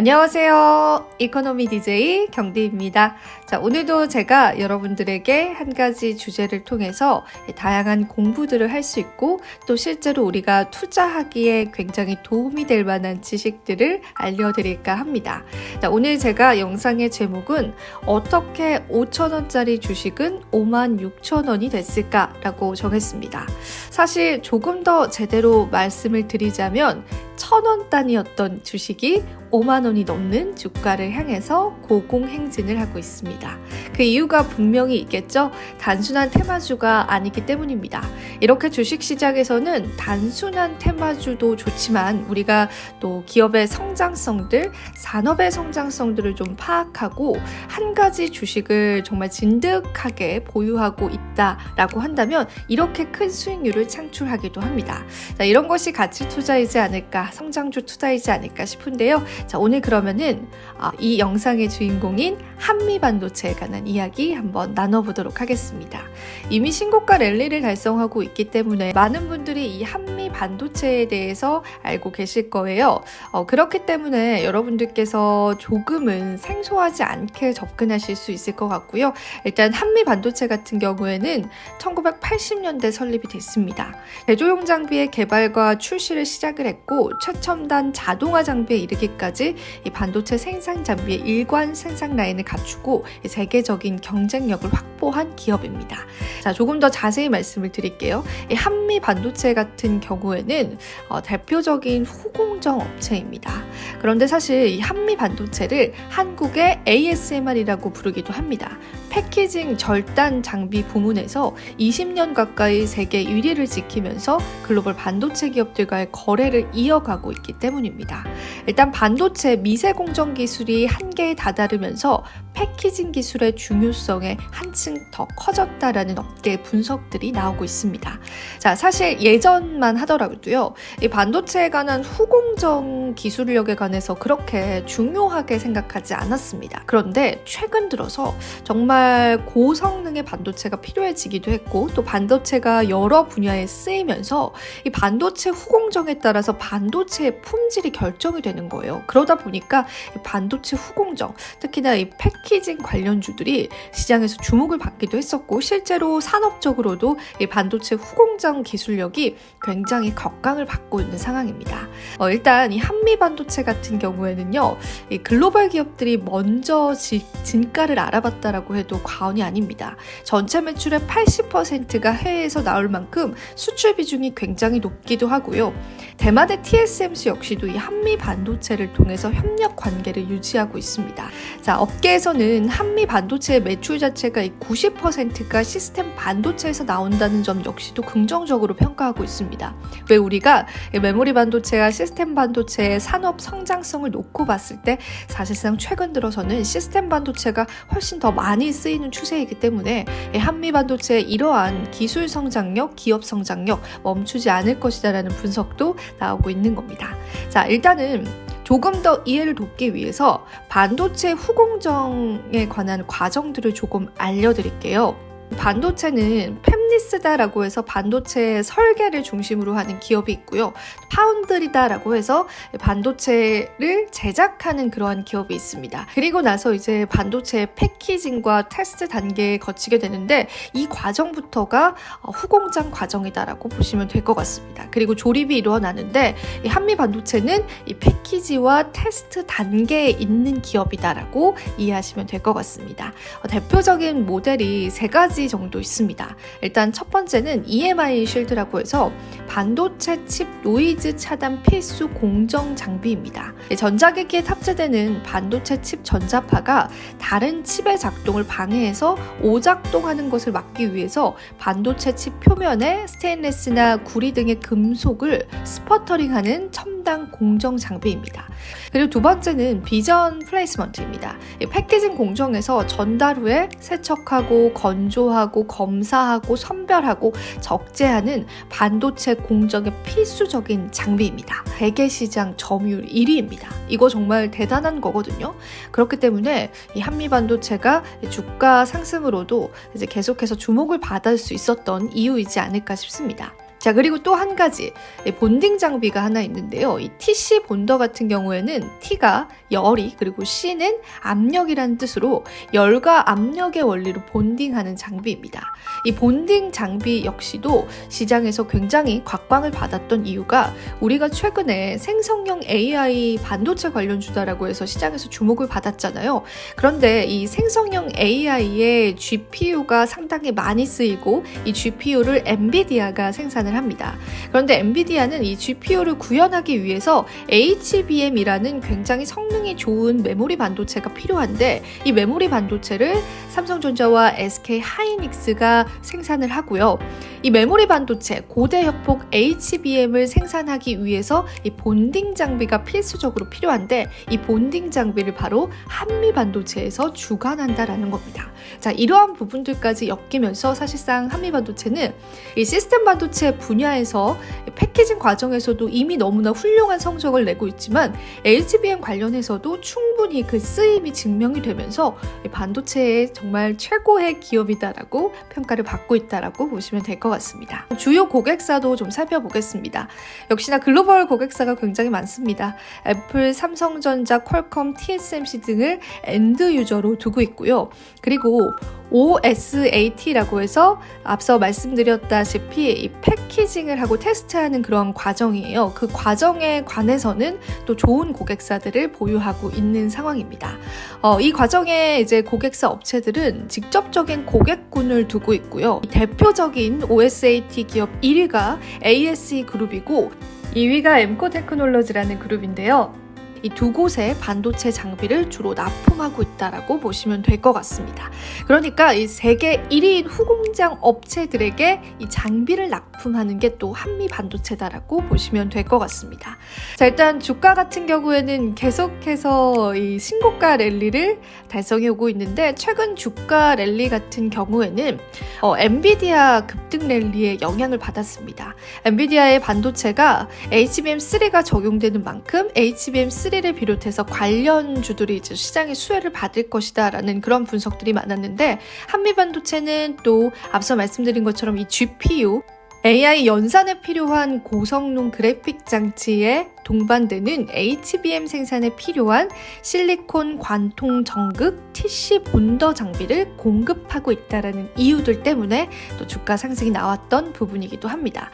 안녕하세요. 이코노미 DJ 경디입니다. 자, 오늘도 제가 여러분들에게 한 가지 주제를 통해서 다양한 공부들을 할 수 있고 또 실제로 우리가 투자하기에 굉장히 도움이 될 만한 지식들을 알려드릴까 합니다. 자, 오늘 제가 영상의 제목은 어떻게 5,000원짜리 주식은 56,000원이 됐을까라고 정했습니다. 사실 조금 더 제대로 말씀을 드리자면 1,000원 단위였던 주식이 5만 원이 넘는 주가를 향해서 고공행진을 하고 있습니다. 그 이유가 분명히 있겠죠? 단순한 테마주가 아니기 때문입니다. 이렇게 주식시장에서는 단순한 테마주도 좋지만 우리가 또 기업의 성장성들, 산업의 성장성들을 좀 파악하고 한 가지 주식을 정말 진득하게 보유하고 있다라고 한다면 이렇게 큰 수익률을 창출하기도 합니다. 자, 이런 것이 가치 투자이지 않을까, 성장주 투자이지 않을까 싶은데요. 자, 오늘 그러면은 이 영상의 주인공인 한미반도체에 관한 이야기 한번 나눠보도록 하겠습니다. 이미 신고가 랠리를 달성하고 있기 때문에 많은 분들이 이 한미반도체에 대해서 알고 계실 거예요. 그렇기 때문에 여러분들께서 조금은 생소하지 않게 접근하실 수 있을 것 같고요. 일단 한미반도체 같은 경우에는 1980년대 설립이 됐습니다. 제조용 장비의 개발과 출시를 시작을 했고 최첨단 자동화 장비에 이르기까지 이 반도체 생산 장비의 일관 생산 라인을 갖추고 세계적인 경쟁력을 확보한 기업입니다. 자, 조금 더 자세히 말씀을 드릴게요. 이 한미 반도체 같은 경우에는 대표적인 후공정 업체입니다. 그런데 사실 이 한미 반도체를 한국의 ASMR이라고 부르기도 합니다. 패키징 절단 장비 부문에서 20년 가까이 세계 1위를 지키면서 글로벌 반도체 기업들과의 거래를 이어가고 있기 때문입니다. 일단 반도체 미세 공정 기술이 한계에 다다르면서 패키징 기술의 중요성에 한층 더 커졌다라는 업계 분석들이 나오고 있습니다. 자, 사실 예전만 하더라도요, 이 반도체에 관한 후공정 기술력에 관해서 그렇게 중요하게 생각하지 않았습니다. 그런데 최근 들어서 정말 고성능의 반도체가 필요해지기도 했고 또 반도체가 여러 분야에 쓰이면서 이 반도체 후공정에 따라서 반도체의 품질이 결정이 되는 거예요. 그러다 보니까 이 반도체 후공정, 특히나 이 패키징 관련주들이 시장에서 주목을 받기도 했었고 실제로 산업적으로도 이 반도체 후공정 기술력이 굉장히 격강을 받고 있는 상황입니다. 일단 이 한미 반도체 같은 경우에는요, 이 글로벌 기업들이 먼저 진가를 알아봤다라고 해도 과언이 아닙니다. 전체 매출의 80%가 해외에서 나올 만큼 수출 비중이 굉장히 높기도 하고요. 대만의 TSMC 역시도 이 한미 반도체를 통해서 협력 관계를 유지하고 있습니다. 자, 업계에서는 한미 반도체의 매출 자체가 90%가 시스템 반도체에서 나온다는 점 역시도 긍정적으로 평가하고 있습니다. 왜 우리가 메모리 반도체와 시스템 반도체의 산업 성장성을 놓고 봤을 때 사실상 최근 들어서는 시스템 반도체가 훨씬 더 많이 쓰이는 추세이기 때문에 한미 반도체의 이러한 기술 성장력, 기업 성장력 멈추지 않을 것이다라는 분석도 나오고 있는 겁니다. 자, 일단은 조금 더 이해를 돕기 위해서 반도체 후공정에 관한 과정들을 조금 알려드릴게요. 반도체는 팹리스다라고 해서 반도체 설계를 중심으로 하는 기업이 있고요. 파운드리다라고 해서 반도체를 제작하는 그러한 기업이 있습니다. 그리고 나서 이제 반도체 패키징과 테스트 단계에 거치게 되는데 이 과정부터가 후공장 과정이다라고 보시면 될 것 같습니다. 그리고 조립이 일어나는데 이 한미 반도체는 이 패키지와 테스트 단계에 있는 기업이다라고 이해하시면 될 것 같습니다. 대표적인 모델이 세 가지 정도 있습니다. 일단 첫 번째는 EMI 쉴드라고 해서 반도체 칩 노이즈 차단 필수 공정 장비입니다. 전자기기에 탑재되는 반도체 칩 전자파가 다른 칩의 작동을 방해해서 오작동하는 것을 막기 위해서 반도체 칩 표면에 스테인레스나 구리 등의 금속을 스퍼터링하는 첨단 공정 장비입니다. 그리고 두 번째는 비전 플레이스먼트입니다. 패키징 공정에서 전달 후에 세척하고 건조하고 검사하고 선별하고 적재하는 반도체 공정의 필수적인 장비입니다. 세계 시장 점유율 1위입니다. 이거 정말 대단한 거거든요. 그렇기 때문에 이 한미 반도체가 주가 상승으로도 이제 계속해서 주목을 받을 수 있었던 이유이지 않을까 싶습니다. 자, 그리고 또 한 가지 본딩 장비가 하나 있는데요. 이 TC 본더 같은 경우에는 T가 열이, 그리고 C는 압력이라는 뜻으로 열과 압력의 원리로 본딩하는 장비입니다. 이 본딩 장비 역시도 시장에서 굉장히 곽광을 받았던 이유가 우리가 최근에 생성형 AI 반도체 관련주다라고 해서 시장에서 주목을 받았잖아요. 그런데 이 생성형 AI의 GPU가 상당히 많이 쓰이고 이 GPU를 엔비디아가 생산을 합니다. 그런데 엔비디아는 이 GPU를 구현하기 위해서 HBM이라는 굉장히 성능이 좋은 메모리 반도체가 필요한데 이 메모리 반도체를 삼성전자와 SK 하이닉스가 생산을 하고요. 이 메모리 반도체 고대 협폭 HBM을 생산하기 위해서 이 본딩 장비가 필수적으로 필요한데 이 본딩 장비를 바로 한미 반도체에서 주관한다라는 겁니다. 자, 이러한 부분들까지 엮이면서 사실상 한미 반도체는 이 시스템 반도체 분야에서 패키징 과정에서도 이미 너무나 훌륭한 성적을 내고 있지만 HBM 관련해서도 충분히 그 쓰임이 증명이 되면서 반도체의 정말 최고의 기업이다라고 평가를 받고 있다라고 보시면 될 것 같습니다. 주요 고객사도 좀 살펴보겠습니다. 역시나 글로벌 고객사가 굉장히 많습니다. 애플, 삼성전자, 퀄컴, TSMC 등을 엔드 유저로 두고 있고요. 그리고 OSAT라고 해서 앞서 말씀드렸다시피 이 패키징을 하고 테스트하는 그런 과정이에요. 그 과정에 관해서는 또 좋은 고객사들을 보유하고 있는 상황입니다. 이 과정에 이제 고객사 업체들은 직접적인 고객군을 두고 있고요. 대표적인 OSAT 기업 1위가 ASE 그룹이고 2위가 엠코 테크놀로지라는 그룹인데요. 이 두 곳의 반도체 장비를 주로 납품하고 있다라고 보시면 될 것 같습니다. 그러니까 이 세계 1위인 후공장 업체들에게 이 장비를 납품하는 게 또 한미 반도체다라고 보시면 될 것 같습니다. 자, 일단 주가 같은 경우에는 계속해서 이 신고가 랠리를 달성해 오고 있는데 최근 주가 랠리 같은 경우에는 엔비디아 급등 랠리에 영향을 받았습니다. 엔비디아의 반도체가 HBM3가 적용되는 만큼 HBM3를 비롯해서 관련주들이 이제 시장의 수혜를 받을 것이다 라는 그런 분석들이 많았는데 한미 반도체는 또 앞서 말씀드린 것처럼 이 GPU AI 연산에 필요한 고성능 그래픽 장치에 동반되는 HBM 생산에 필요한 실리콘 관통 정극 TC 본더 장비를 공급하고 있다라는 이유들 때문에 또 주가 상승이 나왔던 부분이기도 합니다.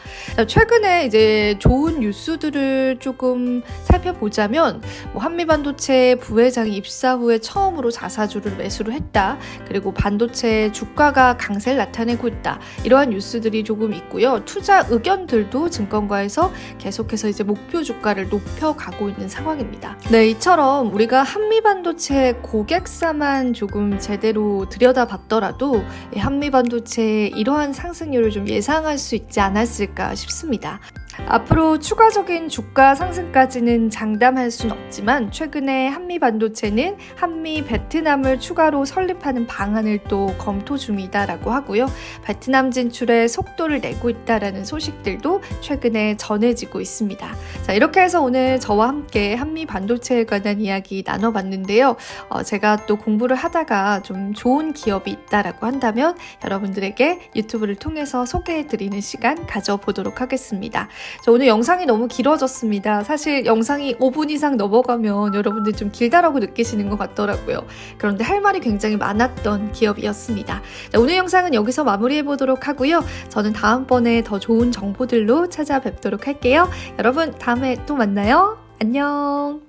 최근에 이제 좋은 뉴스들을 조금 살펴보자면 한미반도체 부회장이 입사 후에 처음으로 자사주를 매수를 했다. 그리고 반도체 주가가 강세를 나타내고 있다. 이러한 뉴스들이 조금 있고요. 투자 의견들도 증권가에서 계속해서 이제 목표 주가를 높여가고 있는 상황입니다. 네, 이처럼 우리가 한미반도체 고객사만 조금 제대로 들여다봤더라도 한미반도체의 이러한 상승률을 좀 예상할 수 있지 않았을까 싶습니다. 앞으로 추가적인 주가 상승까지는 장담할 순 없지만 최근에 한미반도체는 한미 베트남을 추가로 설립하는 방안을 또 검토 중이다라고 하고요. 베트남 진출에 속도를 내고 있다라는 소식들도 최근에 전해지고 있습니다. 자, 이렇게 해서 오늘 저와 함께 한미반도체에 관한 이야기 나눠봤는데요. 제가 또 공부를 하다가 좀 좋은 기업이 있다라고 한다면 여러분들에게 유튜브를 통해서 소개해드리는 시간 가져보도록 하겠습니다. 오늘 영상이 너무 길어졌습니다. 사실 영상이 5분 이상 넘어가면 여러분들 좀 길다라고 느끼시는 것 같더라고요. 그런데 할 말이 굉장히 많았던 기업이었습니다. 자, 오늘 영상은 여기서 마무리해 보도록 하고요. 저는 다음번에 더 좋은 정보들로 찾아뵙도록 할게요. 여러분 다음에 또 만나요. 안녕.